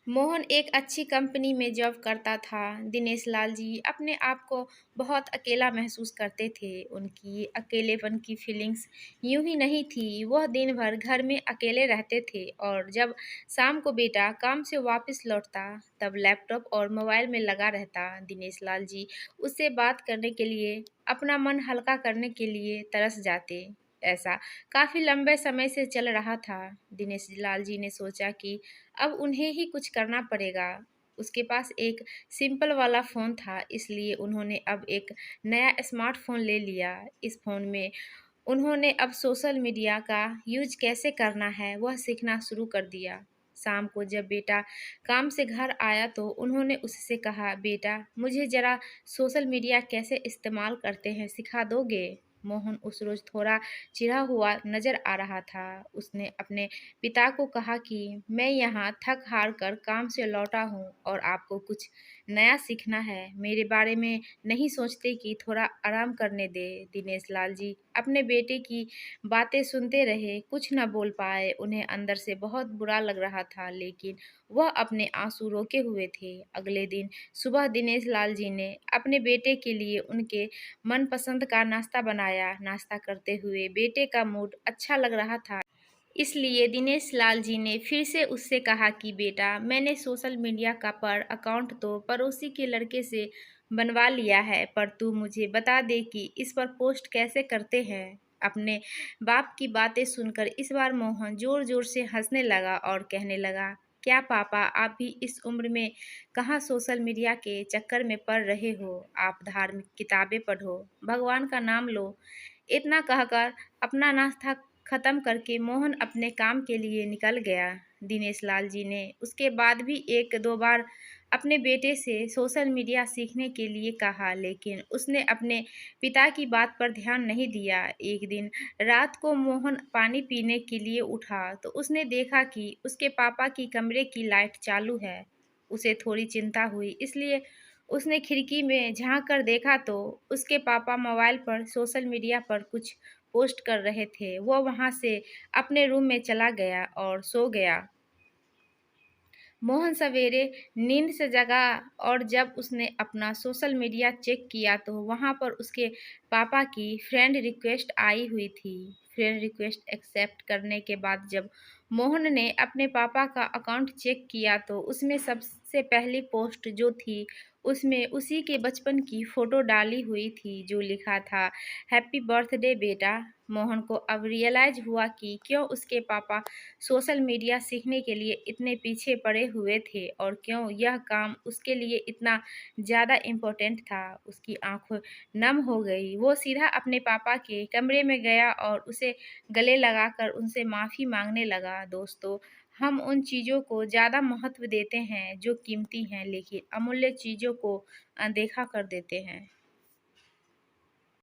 मोहन एक अच्छी कंपनी में जॉब करता था। दिनेश लाल जी अपने आप को बहुत अकेला महसूस करते थे। उनकी अकेलेपन की फीलिंग्स यूं ही नहीं थी। वह दिन भर घर में अकेले रहते थे और जब शाम को बेटा काम से वापस लौटता तब लैपटॉप और मोबाइल में लगा रहता। दिनेश लाल जी उससे बात करने के लिए, अपना मन हल्का करने के लिए तरस जाते। ऐसा काफी लंबे समय से चल रहा था। दिनेश लाल जी ने सोचा कि अब उन्हें ही कुछ करना पड़ेगा। उसके पास एक सिंपल वाला फ़ोन था, इसलिए उन्होंने अब एक नया स्मार्टफ़ोन ले लिया। इस फ़ोन में उन्होंने अब सोशल मीडिया का यूज़ कैसे करना है, वह सीखना शुरू कर दिया। शाम को जब बेटा काम से घर आया तो उन्होंने उससे कहा, बेटा मुझे ज़रा सोशल मीडिया कैसे इस्तेमाल करते हैं सिखा दोगे? मोहन उस रोज़ थोड़ा चिढ़ा हुआ नज़र आ रहा था। उसने अपने पिता को कहा कि मैं यहाँ थक हार कर काम से लौटा हूँ और आपको कुछ नया सीखना है। मेरे बारे में नहीं सोचते कि थोड़ा आराम करने दे। दिनेश लाल जी अपने बेटे की बातें सुनते रहे, कुछ न बोल पाए। उन्हें अंदर से बहुत बुरा लग रहा था, लेकिन वह अपने आंसू रोके हुए थे। अगले दिन सुबह दिनेश लाल जी ने अपने बेटे के लिए उनके मनपसंद का नाश्ता बनाया। नाश्ता करते हुए बेटे का मूड अच्छा लग रहा था, इसलिए दिनेश लाल जी ने फिर से उससे कहा कि बेटा मैंने सोशल मीडिया का पर अकाउंट तो पड़ोसी के लड़के से बनवा लिया है, पर तू मुझे बता दे कि इस पर पोस्ट कैसे करते हैं। अपने बाप की बातें सुनकर इस बार मोहन जोर जोर से हंसने लगा और कहने लगा, क्या पापा आप भी इस उम्र में कहाँ सोशल मीडिया के चक्कर में पड़ रहे हो। आप धार्मिक किताबें पढ़ो, भगवान का नाम लो। इतना कहकर अपना नाश्ता खत्म करके मोहन अपने काम के लिए निकल गया। दिनेश लाल जी ने उसके बाद भी एक दो बार अपने बेटे से सोशल मीडिया सीखने के लिए कहा, लेकिन उसने अपने पिता की बात पर ध्यान नहीं दिया। एक दिन रात को मोहन पानी पीने के लिए उठा तो उसने देखा कि उसके पापा की कमरे की लाइट चालू है। उसे थोड़ी चिंता हुई, इसलिए उसने खिड़की में झांक कर देखा तो उसके पापा मोबाइल पर सोशल मीडिया पर कुछ पोस्ट कर रहे थे। वह वहां से अपने रूम में चला गया और सो गया। मोहन सवेरे नींद से जगा और जब उसने अपना सोशल मीडिया चेक किया तो वहां पर उसके पापा की फ्रेंड रिक्वेस्ट आई हुई थी। फ्रेंड रिक्वेस्ट एक्सेप्ट करने के बाद जब मोहन ने अपने पापा का अकाउंट चेक किया तो उसमें सबसे पहली पोस्ट जो थी उसमें उसी के बचपन की फ़ोटो डाली हुई थी, जो लिखा था, हैप्पी बर्थडे बेटा। मोहन को अब रियलाइज़ हुआ कि क्यों उसके पापा सोशल मीडिया सीखने के लिए इतने पीछे पड़े हुए थे और क्यों यह काम उसके लिए इतना ज़्यादा इम्पोर्टेंट था। उसकी आंखें नम हो गई। वो सीधा अपने पापा के कमरे में गया और उसे गले लगाकर उनसे माफ़ी मांगने लगा। दोस्तों, हम उन चीज़ों को ज़्यादा महत्व देते हैं जो कीमती हैं, लेकिन अमूल्य चीज़ों को अनदेखा कर देते हैं।